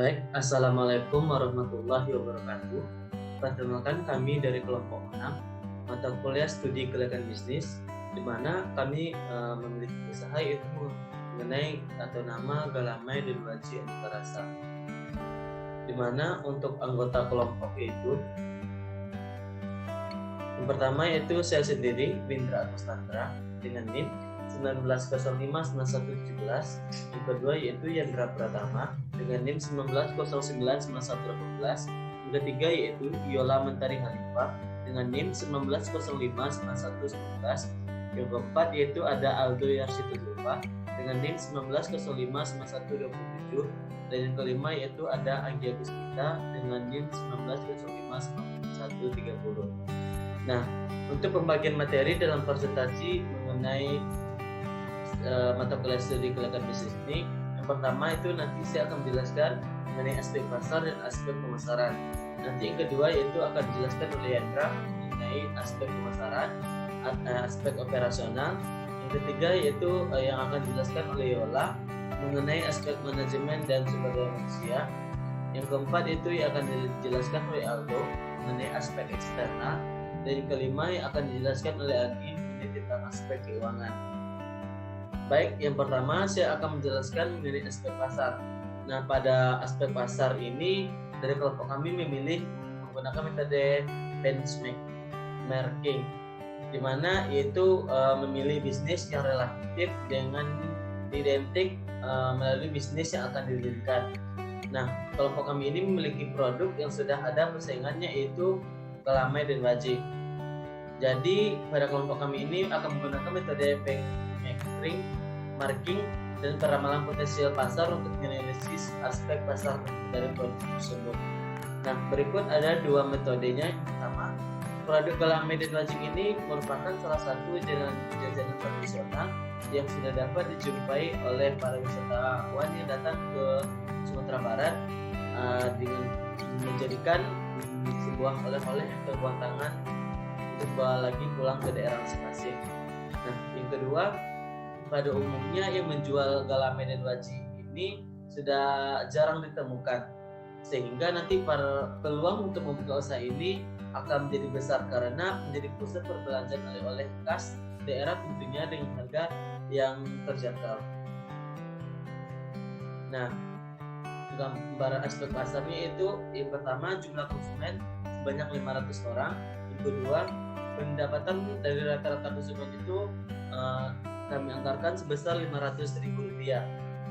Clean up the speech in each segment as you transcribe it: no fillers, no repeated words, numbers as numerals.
Baik, Assalamualaikum warahmatullahi wabarakatuh. Perkenalkan kami dari kelompok 6, mata kuliah studi kegiatan bisnis, di mana kami memiliki usaha yaitu mengenai atau nama Galamai dan Waji Aneka Rasa. Di mana untuk anggota kelompok itu, yang pertama yaitu saya sendiri, Windra Agustandra, dengan NIM 19059117. Yang kedua yaitu Yandra Pratama dengan NIM 19099118. Yang ketiga yaitu Yola Mentari Hanifah dengan NIM 19059119. Yang keempat yaitu ada Aldo Yarsitulfa dengan NIM 19059127. Dan yang kelima yaitu ada Anggi Agustina dengan NIM 19059130. Nah, untuk pembagian materi dalam presentasi mengenai mata kuliah studi kegiatan bisnis ini, yang pertama itu nanti saya akan menjelaskan mengenai aspek pasar dan aspek pemasaran. Nanti yang kedua yaitu akan dijelaskan oleh Yandra mengenai aspek pemasaran, aspek operasional. Yang ketiga yaitu yang akan dijelaskan oleh Yola mengenai aspek manajemen dan sumber daya manusia. Yang keempat itu yang akan dijelaskan oleh Aldo mengenai aspek eksternal. Dan yang kelima yang akan dijelaskan oleh Agi mengenai tentang aspek keuangan. Baik, yang pertama saya akan menjelaskan mengenai aspek pasar. Nah, pada aspek pasar ini dari kelompok kami memilih menggunakan metode benchmarking, di mana yaitu memilih bisnis yang relatif dengan identik melalui bisnis yang akan didirikan. Nah, kelompok kami ini memiliki produk yang sudah ada persaingannya yaitu Galamai dan Waji. Jadi pada kelompok kami ini akan menggunakan metode benchmarking, marking, dan peramalan potensial pasar untuk menganalisis aspek pasar dari produk tersebut. Nah, berikut ada dua metodenya. Yang pertama, produk Galamai dan Waji ini merupakan salah satu jajanan tradisional yang sudah dapat dijumpai oleh para wisatawan yang datang ke Sumatera Barat dengan menjadikan sebuah oleh-oleh atau buah tangan untuk bawa lagi pulang ke daerah masing-masing. Nah, yang kedua, pada umumnya yang menjual Galamai dan Waji ini sudah jarang ditemukan, sehingga nanti para peluang untuk membuka usaha ini akan menjadi besar karena menjadi pusat perbelanjaan oleh-oleh khas daerah tentunya dengan harga yang terjangkau. Nah, gambaran aspek pasarnya itu yang pertama jumlah konsumen sebanyak 500 orang. Yang kedua, pendapatan dari rata-rata konsumen itu kami anggarkan sebesar Rp500.000.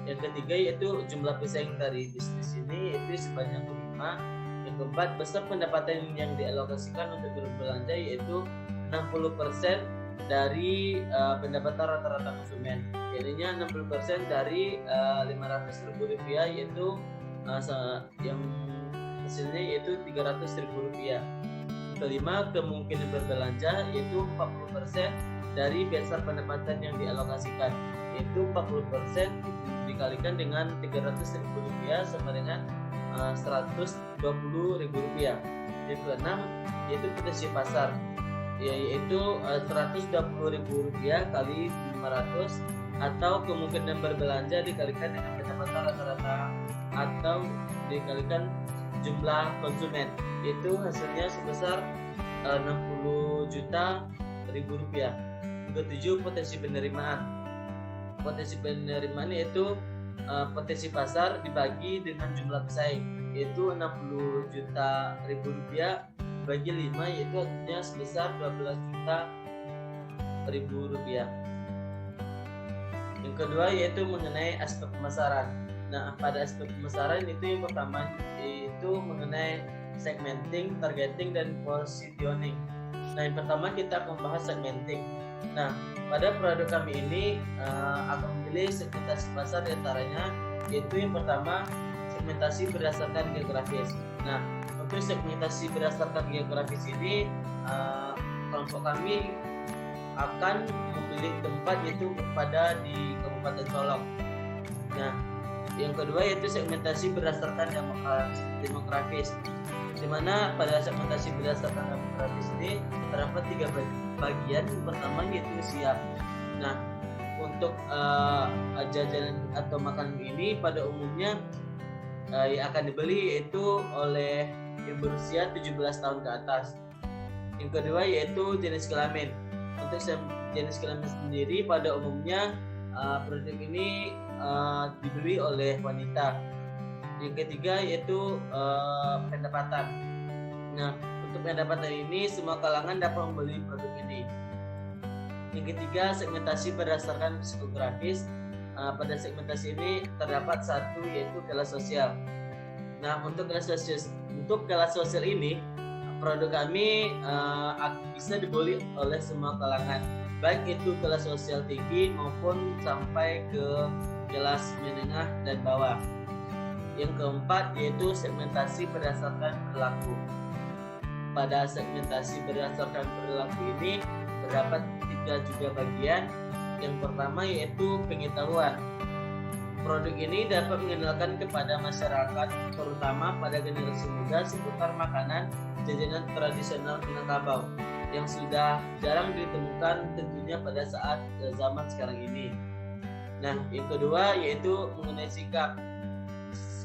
Yang ketiga yaitu jumlah pesaing dari bisnis ini yaitu sebanyak 5. Yang keempat, besar pendapatan yang dialokasikan untuk berbelanja yaitu 60% dari pendapatan rata-rata konsumen. Jadinya 60% dari Rp500.000 yaitu yang hasilnya yaitu Rp300.000. Kelima, kemungkinan berbelanja yaitu 40% dari besar pendapatan yang dialokasikan, yaitu 40% dikalikan dengan Rp300.000 sama dengan Rp120.000. Yang keenam yaitu potensi pasar, yaitu Rp120.000 kali 500 atau kemungkinan berbelanja dikalikan dengan pendapatan rata-rata atau dikalikan jumlah konsumen, yaitu hasilnya sebesar Rp60.000.000. Ketujuh, potensi penerimaan. Potensi penerimaan yaitu potensi pasar dibagi dengan jumlah pesaing, yaitu Rp60.000.000 bagi 5, yaitu hasilnya sebesar Rp12.000.000. Yang kedua yaitu mengenai aspek pemasaran. Nah, pada aspek pemasaran itu yang pertama itu mengenai segmenting, targeting, dan positioning. Nah, yang pertama kita akan membahas segmenting. Nah, pada produk kami ini akan memilih segmentasi pasar diantaranya yaitu yang pertama segmentasi berdasarkan geografis. Nah, untuk segmentasi berdasarkan geografis ini kelompok kami akan memilih tempat yaitu pada di Kabupaten Solok. Nah, yang kedua yaitu segmentasi berdasarkan demografis, di mana pada segmentasi berdasarkan demografis ini terdapat 3 bagian. Yang pertama yaitu usia. Nah, untuk jajanan atau makanan ini pada umumnya yang akan dibeli yaitu oleh yang berusia 17 tahun ke atas. Yang kedua yaitu jenis kelamin. Untuk jenis kelamin sendiri pada umumnya produk ini dibeli oleh wanita. Yang ketiga yaitu pendapatan. Nah, untuk pendapatan ini semua kalangan dapat membeli produk ini. Yang ketiga, segmentasi berdasarkan psikografis. Pada segmentasi ini terdapat satu yaitu kelas sosial. Nah, untuk kelas sosial ini produk kami bisa dibeli oleh semua kalangan, baik itu kelas sosial tinggi maupun sampai ke kelas menengah dan bawah. Yang keempat yaitu segmentasi berdasarkan perilaku. Pada segmentasi berdasarkan perilaku ini terdapat 3 juga bagian. Yang pertama yaitu pengetahuan. Produk ini dapat mengenalkan kepada masyarakat, terutama pada generasi muda, seputar makanan jajanan tradisional Minangkabau yang sudah jarang ditemukan tentunya pada saat zaman sekarang ini. Nah, yang kedua yaitu mengenai sikap.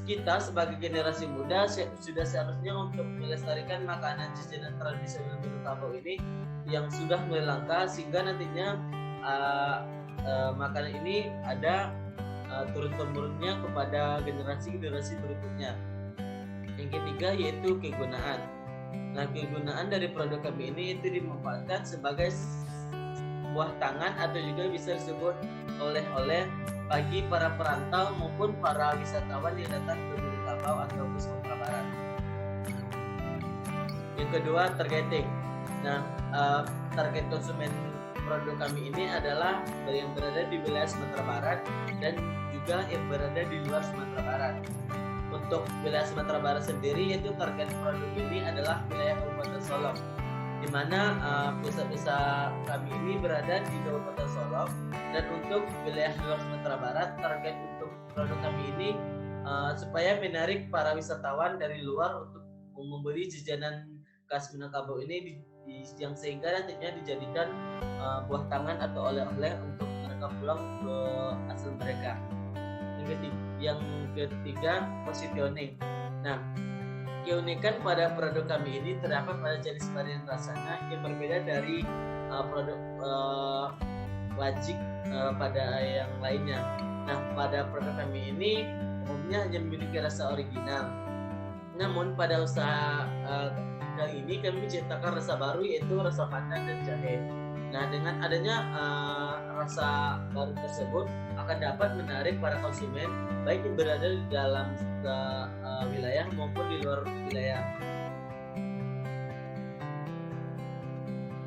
Kita sebagai generasi muda sudah seharusnya untuk melestarikan makanan jajanan tradisional Minangkabau ini yang sudah mulai langka, sehingga nantinya makanan ini ada turun-temurunnya kepada generasi-generasi berikutnya. Yang ketiga yaitu kegunaan. Nah, kegunaan dari produk kami ini itu dimanfaatkan sebagai buah tangan atau juga bisa disebut oleh-oleh bagi para perantau maupun para wisatawan yang datang ke Minangkabau atau ke Sumatera Barat. Yang kedua, targeting. Nah, target konsumen produk kami ini adalah yang berada di wilayah Sumatera Barat dan juga yang berada di luar Sumatera Barat. Untuk wilayah Sumatera Barat sendiri yaitu target produk ini adalah wilayah Kabupaten Solok, di mana pusat-pusat kami ini berada di Kabupaten Solok. Dan untuk wilayah luar Sumatera Barat, target untuk produk kami ini supaya menarik para wisatawan dari luar untuk membeli jajanan khas Minangkabau ini yang sehingga nantinya dijadikan buah tangan atau oleh-oleh untuk mereka pulang ke asal mereka. Yang ketiga, positioning. Nah, keunikan pada produk kami ini terdapat pada jenis varian rasanya yang berbeda dari produk wajik pada yang lainnya. Nah, pada produk kami ini umumnya hanya memiliki rasa original. Namun pada usaha kali ini kami menciptakan rasa baru yaitu rasa pandan dan jahe. Nah, dengan adanya rasa baru tersebut akan dapat menarik para konsumen baik yang berada di dalam wilayah maupun di luar wilayah.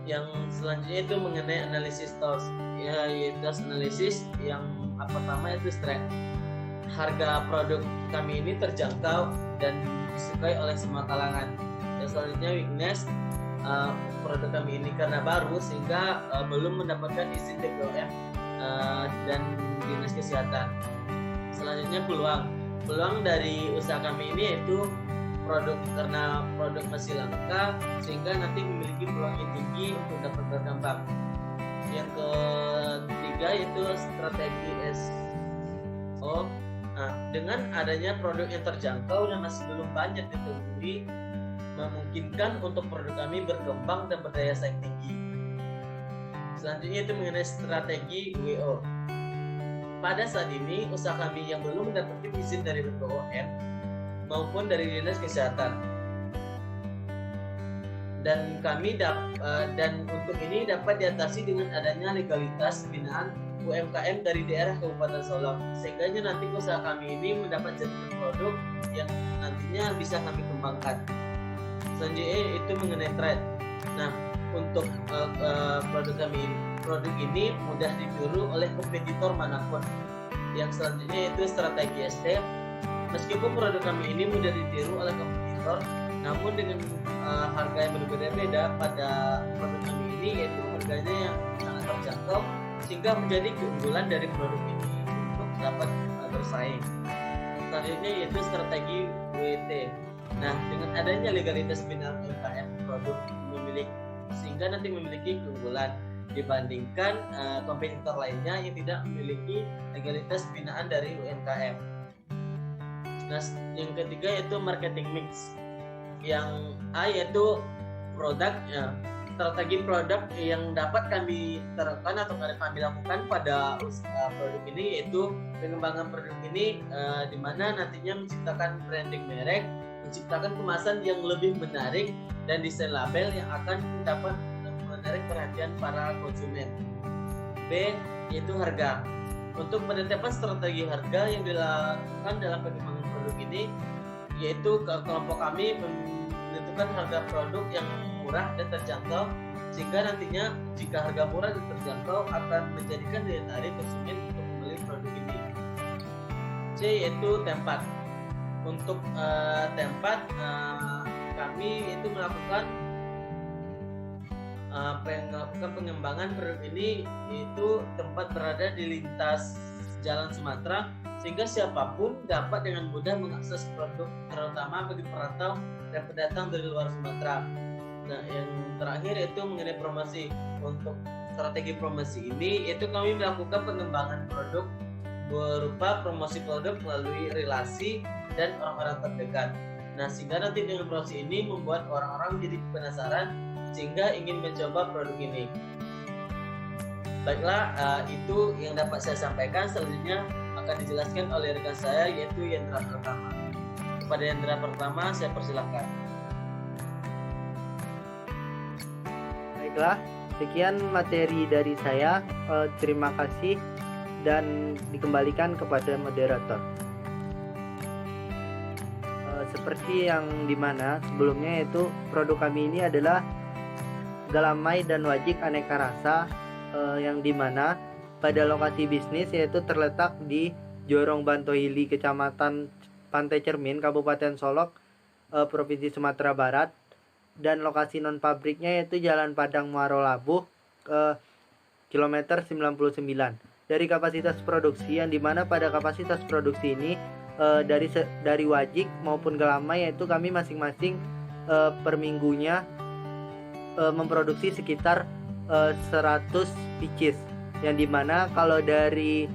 Yang selanjutnya itu mengenai analisis TOS, yaitu analisis yang pertama itu strength. Harga produk kami ini terjangkau dan disukai oleh semua kalangan. Yang selanjutnya weakness, produk kami ini karena baru sehingga belum mendapatkan izin DPOM dan dinas kesehatan. Selanjutnya peluang dari usaha kami ini yaitu karena produk masih langka sehingga nanti memiliki peluang yang tinggi untuk dapat berkembang. Yang ketiga yaitu strategi SO. Nah, dengan adanya produk yang terjangkau dan masih belum banyak ditemui, memungkinkan untuk produk kami berkembang dan berdaya saing tinggi. Selanjutnya itu mengenai strategi WO. Pada saat ini usaha kami yang belum mendapatkan izin dari BPOM maupun dari dinas kesehatan, dan untuk ini dapat diatasi dengan adanya legalitas binaan UMKM dari daerah Kabupaten Solok, sehingga nanti usaha kami ini mendapat jaringan produk yang nantinya bisa kami kembangkan. Selanjutnya itu mengenai trade. Nah, untuk produk ini mudah ditiru oleh kompetitor manapun. Yang selanjutnya itu strategi SD. Meskipun produk kami ini mudah ditiru oleh kompetitor, namun dengan harga yang berbeda-beda pada produk kami ini, yaitu harganya yang sangat terjangkau sehingga menjadi keunggulan dari produk ini untuk dapat bersaing. Selanjutnya yaitu strategi WT. Nah, dengan adanya legalitas binaan UMKM produk sehingga nanti memiliki keunggulan dibandingkan kompetitor lainnya yang tidak memiliki legalitas binaan dari UMKM. Nah, yang ketiga yaitu marketing mix. Yang A yaitu produk, ya, strategi produk yang dapat kami terapkan atau kami lakukan pada produk ini, yaitu pengembangan produk ini di mana nantinya menciptakan branding merek, menciptakan kemasan yang lebih menarik, dan desain label yang akan dapat menarik perhatian para konsumen. B yaitu harga. Untuk penetapan strategi harga yang dilakukan dalam pengembangan produk ini, yaitu kelompok kami menentukan harga produk yang murah dan terjangkau, sehingga nantinya jika harga murah dan terjangkau akan menjadikan daya tarik konsumen untuk membeli produk ini. C yaitu tempat. Untuk tempat, kami itu melakukan pengembangan produk ini, itu tempat berada di lintas jalan Sumatera, sehingga siapapun dapat dengan mudah mengakses produk, terutama bagi perantau dan pendatang dari luar Sumatera. Nah, yang terakhir yaitu mengenai promosi. Untuk strategi promosi ini, yaitu kami melakukan pengembangan produk berupa promosi produk melalui relasi dan orang-orang terdekat. Nah, sehingga nanti dengan promosi ini membuat orang-orang jadi penasaran sehingga ingin mencoba produk ini. Baiklah, itu yang dapat saya sampaikan. Selanjutnya akan dijelaskan oleh rekan saya, yaitu Yendra Pertama. Kepada Yendra Pertama, saya persilahkan. Baiklah, sekian materi dari saya. Terima kasih dan dikembalikan kepada moderator. Seperti yang dimana sebelumnya, yaitu produk kami ini adalah galamai dan wajik aneka rasa, yang dimana pada lokasi bisnis yaitu terletak di Jorong Bantohili, Kecamatan Pantai Cermin, Kabupaten Solok, Provinsi Sumatera Barat, dan lokasi non pabriknya yaitu Jalan Padang Muaro Labuh, kilometer 99. Dari kapasitas produksi, yang dimana pada kapasitas produksi ini dari wajik maupun galamai, yaitu kami masing-masing per minggunya memproduksi sekitar 100 pieces, yang dimana kalau dari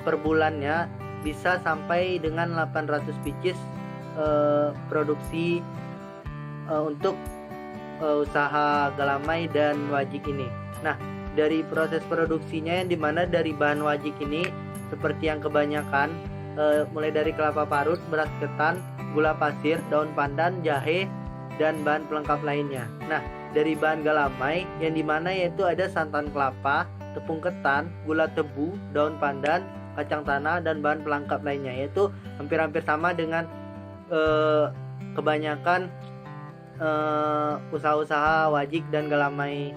per bulannya bisa sampai dengan 800 pieces produksi untuk usaha galamai dan wajik ini. Nah, dari proses produksinya, yang dimana dari bahan wajik ini seperti yang kebanyakan, mulai dari kelapa parut, beras ketan, gula pasir, daun pandan, jahe, dan bahan pelengkap lainnya. Nah, dari bahan galamai, yang dimana yaitu ada santan kelapa, tepung ketan, gula tebu, daun pandan, kacang tanah, dan bahan pelengkap lainnya, yaitu hampir-hampir sama dengan kebanyakan usaha-usaha wajik dan galamai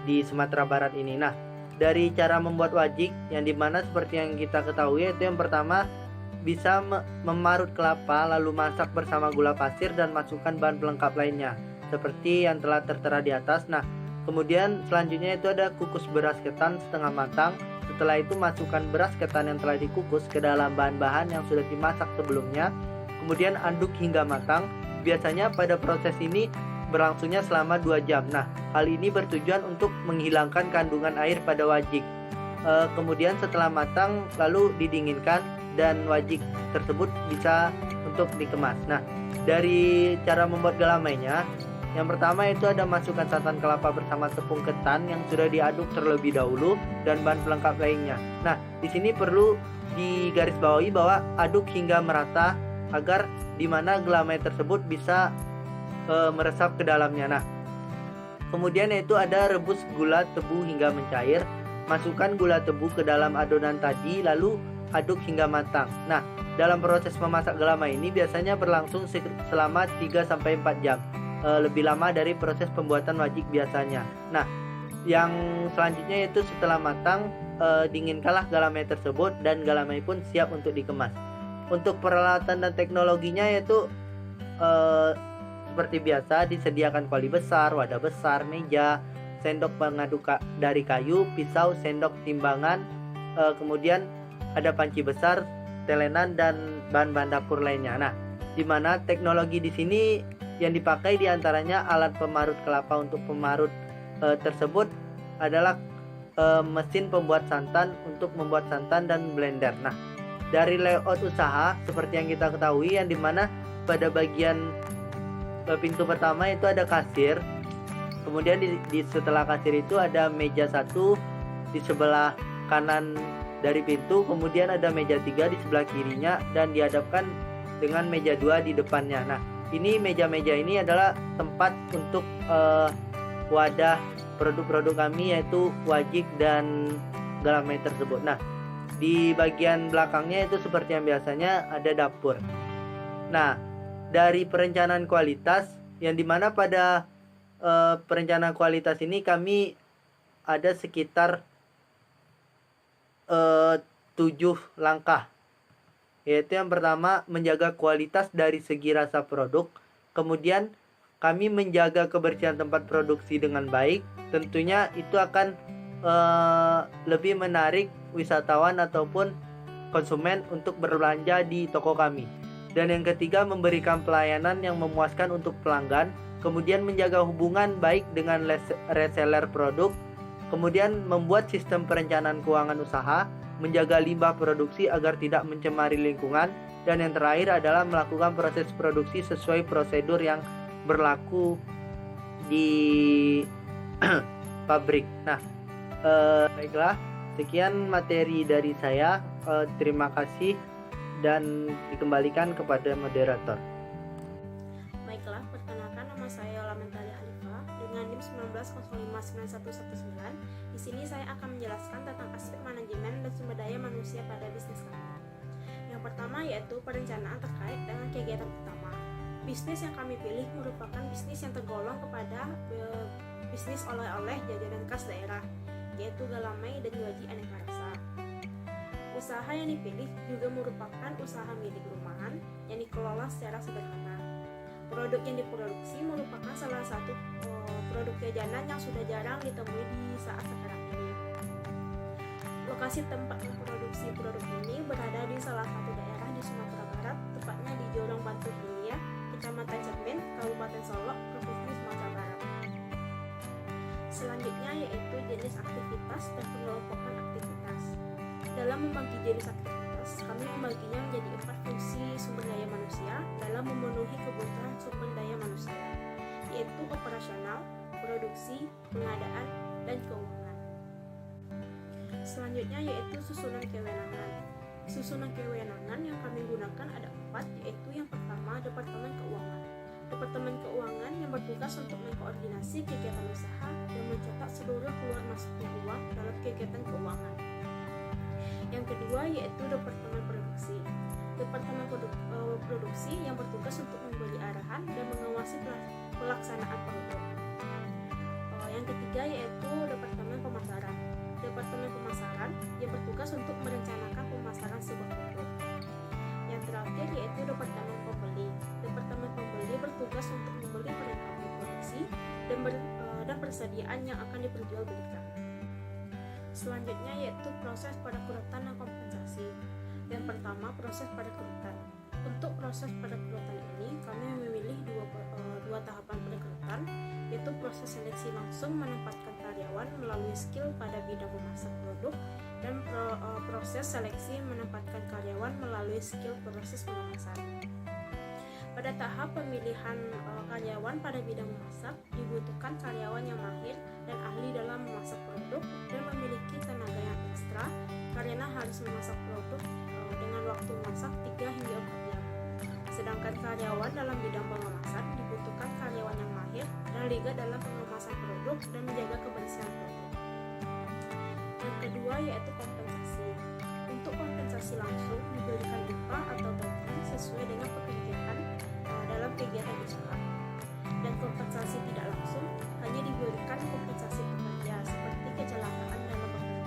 di Sumatera Barat ini. Nah, dari cara membuat wajik, yang dimana seperti yang kita ketahui, yaitu yang pertama bisa memarut kelapa, lalu masak bersama gula pasir dan masukkan bahan pelengkap lainnya seperti yang telah tertera di atas. Nah, kemudian selanjutnya itu ada kukus beras ketan setengah matang. Setelah itu masukkan beras ketan yang telah dikukus ke dalam bahan-bahan yang sudah dimasak sebelumnya. Kemudian aduk hingga matang. Biasanya pada proses ini berlangsungnya selama 2 jam. Nah, hal ini bertujuan untuk menghilangkan kandungan air pada wajik. Kemudian setelah matang lalu didinginkan dan wajik tersebut bisa untuk dikemas. Nah, dari cara membuat galamainya, yang pertama itu ada masukkan santan kelapa bersama tepung ketan yang sudah diaduk terlebih dahulu dan bahan pelengkap lainnya. Nah, di sini perlu digarisbawahi bahwa aduk hingga merata agar dimana galamai tersebut bisa meresap ke dalamnya. Nah, kemudian yaitu ada rebus gula tebu hingga mencair. Masukkan gula tebu ke dalam adonan tadi lalu aduk hingga matang. Nah, dalam proses memasak galamai ini biasanya berlangsung selama 3-4 jam. Lebih lama dari proses pembuatan wajik biasanya. Nah, yang selanjutnya yaitu setelah matang, dinginkanlah galamai tersebut dan galamai pun siap untuk dikemas. Untuk peralatan dan teknologinya yaitu seperti biasa disediakan kuali besar, wadah besar, meja, sendok pengaduk dari kayu, pisau, sendok timbangan, kemudian ada panci besar, telenan, dan bahan-bahan dapur lainnya. Nah, di mana teknologi di sini yang dipakai diantaranya alat pemarut kelapa. Untuk pemarut tersebut adalah mesin pembuat santan untuk membuat santan dan blender. Nah, dari layout usaha seperti yang kita ketahui, yang dimana pada bagian pintu pertama itu ada kasir, kemudian di setelah kasir itu ada meja 1 di sebelah kanan dari pintu, kemudian ada meja 3 di sebelah kirinya, dan dihadapkan dengan meja 2 di depannya. Nah, ini meja-meja ini adalah tempat untuk wadah produk-produk kami, yaitu wajik dan galamai tersebut. Nah, di bagian belakangnya itu seperti yang biasanya ada dapur. Nah, dari perencanaan kualitas, yang dimana pada perencanaan kualitas ini kami ada sekitar 7 langkah, yaitu yang pertama menjaga kualitas dari segi rasa produk, kemudian kami menjaga kebersihan tempat produksi dengan baik. Tentunya itu akan lebih menarik wisatawan ataupun konsumen untuk berbelanja di toko kami. Dan yang ketiga, memberikan pelayanan yang memuaskan untuk pelanggan, kemudian menjaga hubungan baik dengan reseller produk, kemudian membuat sistem perencanaan keuangan usaha, menjaga limbah produksi agar tidak mencemari lingkungan, dan yang terakhir adalah melakukan proses produksi sesuai prosedur yang berlaku di pabrik. Nah, baiklah, sekian materi dari saya. Terima kasih dan dikembalikan kepada moderator. Baiklah, perkenalkan, nama saya Yola Mentari Alifah dengan NIM 19059119. Di sini saya akan menjelaskan tentang aspek manajemen dan sumber daya manusia pada bisnis kami. Yang pertama yaitu perencanaan terkait dengan kegiatan utama. Bisnis yang kami pilih merupakan bisnis yang tergolong kepada bisnis oleh-oleh jajanan khas daerah, yaitu galamai dan gaji aneka rasa. Usaha yang dipilih juga merupakan usaha milik rumahan yang dikelola secara sederhana. Produk yang diproduksi merupakan salah satu produk jajanan yang sudah jarang ditemui di saat sekarang ini. Lokasi tempat memproduksi produk ini berada di salah satu daerah di Sumatera Barat, tepatnya di Jorong Batu Hilir, Kecamatan Cermin, Kabupaten Solok, Provinsi Sumatera Barat. Selanjutnya yaitu jenis aktivitas dan pengelompokan aktivitas. Dalam membagi jenis aktivitas, kami membaginya menjadi 4 fungsi sumber daya manusia dalam memenuhi kebutuhan sumber daya manusia, yaitu operasional, produksi, pengadaan, dan keuangan. Selanjutnya yaitu susunan kewenangan. Susunan kewenangan yang kami gunakan ada 4, yaitu yang pertama Departemen Keuangan. Departemen Keuangan yang bertugas untuk mengkoordinasi kegiatan usaha dan mencatat seluruh keluar masuknya uang dalam kegiatan keuangan. Yang kedua yaitu Departemen Produksi. Departemen Produksi yang bertugas untuk memberi arahan dan mengawasi pelaksanaan produk. Yang ketiga yaitu Departemen Pemasaran. Departemen Pemasaran yang bertugas untuk merencanakan pemasaran sebuah produk. Yang terakhir yaitu Departemen Pembeli. Departemen Pembeli bertugas untuk membeli perlengkapan produksi dan persediaan yang akan diperjualbelikan. Selanjutnya yaitu proses perekrutan dan kompensasi. Yang pertama, proses perekrutan. Untuk proses perekrutan ini kami memilih dua tahapan perekrutan, yaitu proses seleksi langsung menempatkan karyawan melalui skill pada bidang memasak produk, dan proses seleksi menempatkan karyawan melalui skill proses pengemasan. Pada tahap pemilihan karyawan pada bidang memasak, dibutuhkan karyawan yang mahir dan ahli dalam memasak produk dan memiliki tenaga yang ekstra karena harus memasak produk dengan waktu memasak 3 hingga 4 jam. Sedangkan karyawan dalam bidang pengemasan dibutuhkan karyawan yang mahir dan liga dalam pengemasan produk dan menjaga kebersihan produk. Yang kedua yaitu kompensasi. Untuk kompensasi langsung diberikan upah atau gaji sesuai dengan pekerjaan dalam kegiatan usaha. Dan kompensasi tidak langsung hanya diberikan kompensasi pekerja seperti kecelakaan dalam bekerja.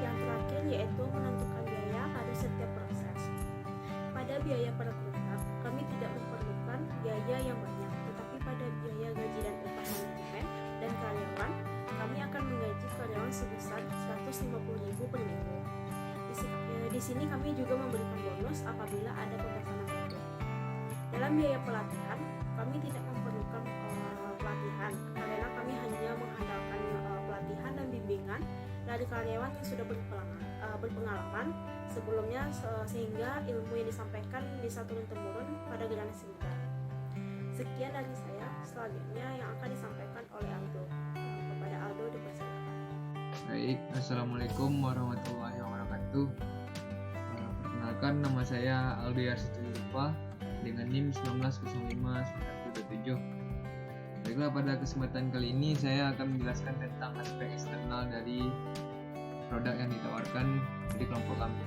Yang terakhir yaitu menentukan biaya pada setiap proses. Pada biaya perekrutan, kami tidak memerlukan biaya yang banyak, tetapi pada biaya gaji dan upah manajemen dan karyawan, kami akan menggaji karyawan sebesar 150.000 per minggu. Di sini kami juga memberikan bonus apabila ada pemesanan produk. Dalam biaya pelatihan, kami tidak memerlukan pelatihan karena kami hanya mengandalkan pelatihan dan bimbingan dari karyawan yang sudah berpengalaman sebelumnya, sehingga ilmu yang disampaikan bisa turun-temurun pada generasi muda. Sekian dari saya. Selanjutnya yang akan disampaikan oleh Aldo. Kepada Aldo dipersilakan. Baik, Assalamualaikum warahmatullahi wabarakatuh. Perkenalkan, nama saya Aldo Yarsitulipa dengan NIM 190597. Baiklah, pada kesempatan kali ini saya akan menjelaskan tentang aspek eksternal dari produk yang ditawarkan di kelompok kami.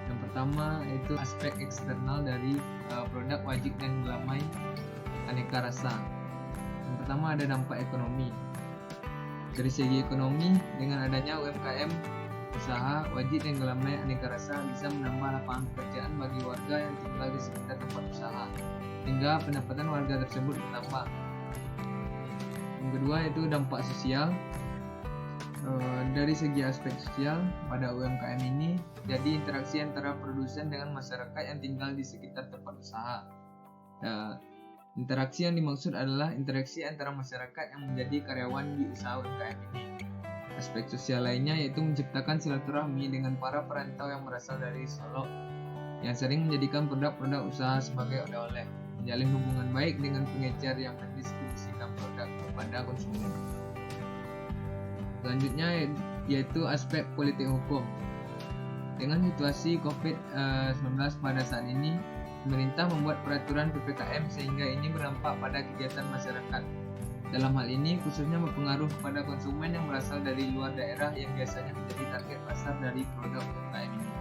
Yang pertama yaitu aspek eksternal dari produk wajik dan gelamai aneka rasa. Yang pertama ada dampak ekonomi. Dari segi ekonomi, dengan adanya UMKM usaha wajik dan gelamai aneka rasa bisa menambah lapangan pekerjaan bagi warga yang tinggal di sekitar tempat usaha, hingga pendapatan warga tersebut bertambah. Yang kedua yaitu dampak sosial. Dari segi aspek sosial, pada UMKM ini jadi interaksi antara produsen dengan masyarakat yang tinggal di sekitar tempat usaha. Interaksi yang dimaksud adalah interaksi antara masyarakat yang menjadi karyawan di usaha UMKM ini. Aspek sosial lainnya yaitu menciptakan silaturahmi dengan para perantau yang berasal dari Solo yang sering menjadikan produk-produk usaha sebagai oleh-oleh, menjalin hubungan baik dengan pengecer yang mendistribusikan produk kepada konsumen. Selanjutnya yaitu aspek politik hukum. Dengan situasi COVID-19 pada saat ini, pemerintah membuat peraturan PPKM sehingga ini berdampak pada kegiatan masyarakat. Dalam hal ini khususnya berpengaruh kepada konsumen yang berasal dari luar daerah yang biasanya menjadi target pasar dari produk UMKM ini.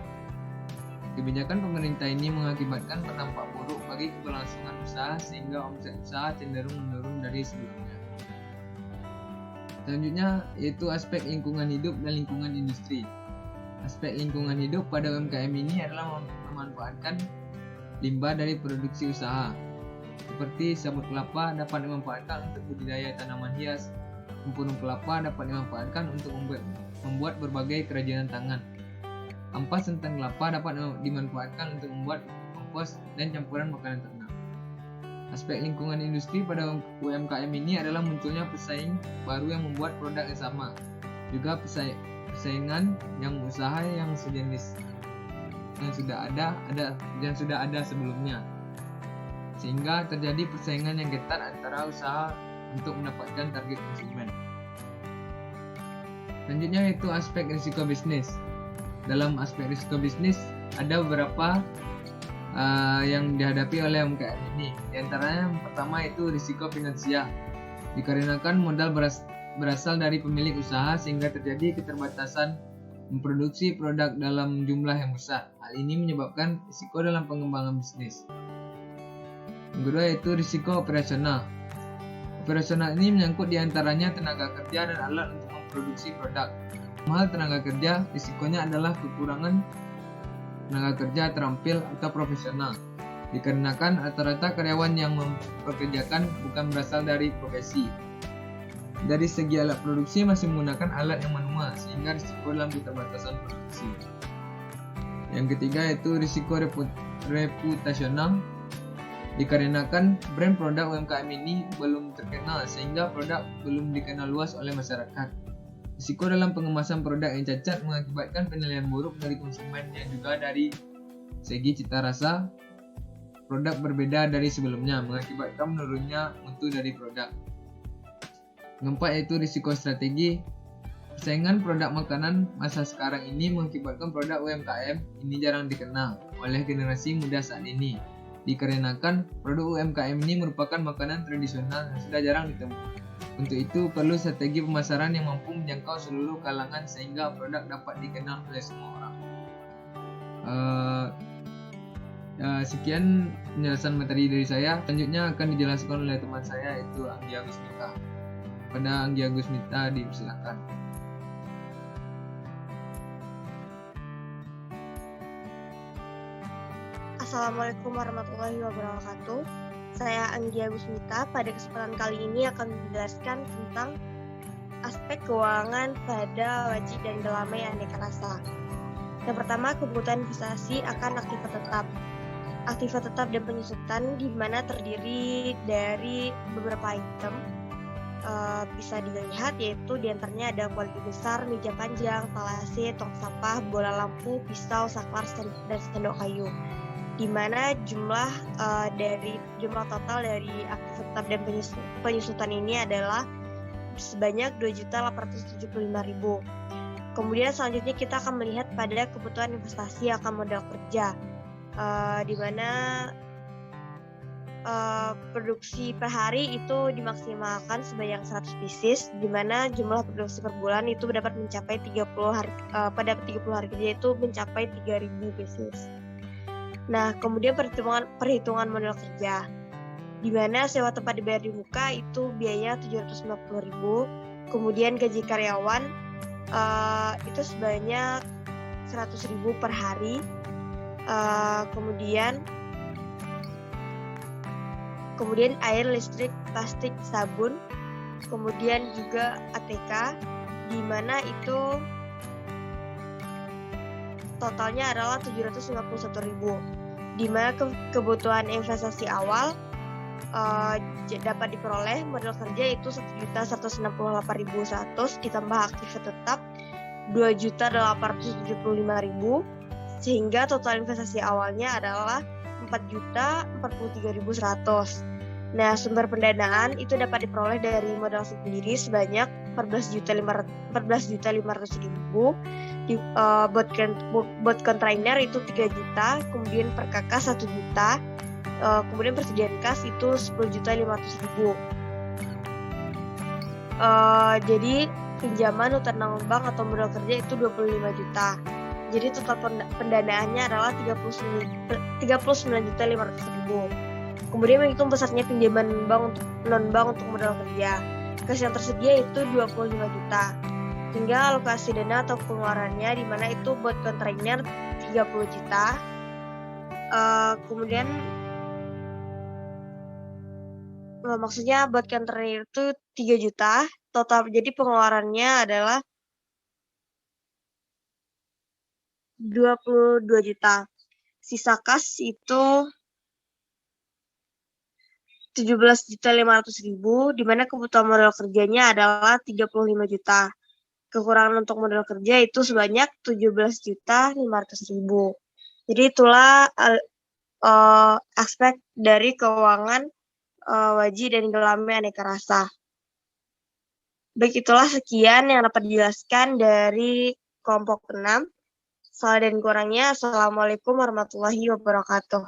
Kebijakan pemerintah ini mengakibatkan berdampak buruk bagi keberlangsungan usaha sehingga omset usaha cenderung menurun dari sebelumnya. Selanjutnya yaitu aspek lingkungan hidup dan lingkungan industri. Aspek lingkungan hidup pada UMKM ini adalah memanfaatkan limbah dari produksi usaha. Seperti sabut kelapa dapat dimanfaatkan untuk budidaya tanaman hias, tempurung kelapa dapat dimanfaatkan untuk membuat berbagai kerajinan tangan. Ampas santan kelapa dapat dimanfaatkan untuk membuat kompos dan campuran makanan ternak. Aspek lingkungan industri pada UMKM ini adalah munculnya pesaing baru yang membuat produk yang sama, juga persaingan yang usaha yang sejenis yang sudah ada sebelumnya, sehingga terjadi persaingan yang ketat antara usaha untuk mendapatkan target konsumen. Selanjutnya yaitu aspek risiko bisnis. Dalam aspek risiko bisnis ada beberapa yang dihadapi oleh UMKM ini. Di antaranya yang pertama itu risiko finansial. Dikarenakan modal berasal dari pemilik usaha sehingga terjadi keterbatasan memproduksi produk dalam jumlah yang besar. Hal ini menyebabkan risiko dalam pengembangan bisnis. Yang kedua yaitu risiko operasional. Operasional ini menyangkut diantaranya tenaga kerja dan alat untuk memproduksi produk. Hal tenaga kerja, risikonya adalah kekurangan tenaga kerja terampil atau profesional, dikarenakan rata-rata karyawan yang mempekerjakan bukan berasal dari profesi. Dari segi alat produksi masih menggunakan alat yang manual sehingga risiko dalam keterbatasan produksi. Yang ketiga yaitu risiko reputasional. Dikarenakan brand produk UMKM ini belum terkenal sehingga produk belum dikenal luas oleh masyarakat. Risiko dalam pengemasan produk yang cacat mengakibatkan penilaian buruk dari konsumen yang juga dari segi cita rasa produk berbeda dari sebelumnya, mengakibatkan menurunnya mutu dari produk. Keempat yaitu risiko strategi. Persaingan produk makanan masa sekarang ini mengakibatkan produk UMKM ini jarang dikenal oleh generasi muda saat ini. Dikarenakan produk UMKM ini merupakan makanan tradisional yang sudah jarang ditemui. Untuk itu perlu strategi pemasaran yang mampu menjangkau seluruh kalangan sehingga produk dapat dikenal oleh semua orang. Sekian penjelasan materi dari saya. Selanjutnya akan dijelaskan oleh teman saya yaitu Anggia Gusmita. Pada Anggia Gusmita dipersilakan. Assalamualaikum warahmatullahi wabarakatuh. Saya Anggia Gusmita. Pada kesempatan kali ini akan menjelaskan tentang aspek keuangan pada wajib dan gelamai aneka rasa. Yang pertama, kebutuhan investasi akan aktiva tetap. Aktiva tetap dan penyusutan di mana terdiri dari beberapa item. bisa dilihat, yaitu diantaranya ada kuali besar, meja panjang, talase, tong sampah, bola lampu, pisau, saklar, dan sendok kayu. Di mana jumlah total dari aktif tetap dan penyusutan ini adalah sebanyak 2.875.000. Kemudian selanjutnya kita akan melihat pada kebutuhan investasi akan modal kerja, di mana produksi per hari itu dimaksimalkan sebanyak 100 pieces, di mana jumlah produksi per bulan itu dapat mencapai 30 hari pada 30 hari kerja itu mencapai 3.000 pieces. Nah, kemudian perhitungan modal kerja, di mana sewa tempat dibayar di muka itu biayanya 750.000, kemudian gaji karyawan itu sebanyak 100.000 per hari, kemudian air, listrik, plastik, sabun, kemudian juga ATK, di mana itu totalnya adalah 751.000, di mana kebutuhan investasi awal dapat diperoleh modal kerja itu 1.168.100 ditambah aktif tetap 2.875.000, sehingga total investasi awalnya adalah 4.043.100. Nah, sumber pendanaan itu dapat diperoleh dari modal sendiri sebanyak 14.500.000, buat kontrainer itu 3 juta, kemudian per KK 1 juta, kemudian persediaan kas itu 10.500.000. Jadi pinjaman utang bank atau modal kerja itu 25 juta. Jadi total pendanaannya adalah 39.500.000. Kemudian menghitung besarnya pinjaman bank untuk non-bank untuk modal kerja. Kas yang tersedia itu 25 juta. Tinggal alokasi dana atau pengeluarannya, di mana itu buat kontrainer 30 juta. Kemudian maksudnya buat kontrainer itu 3 juta. Total jadi pengeluarannya adalah 22 juta. Sisa kas itu 17.500.000, di mana kebutuhan modal kerjanya adalah 35 juta. Kekurangan untuk modal kerja itu sebanyak 17.500.000. Jadi itulah aspek dari keuangan wajib dan gelame aneka rasa. Baik, itulah sekian yang dapat dijelaskan dari kelompok 6. Salah dan kurangnya, Assalamualaikum warahmatullahi wabarakatuh.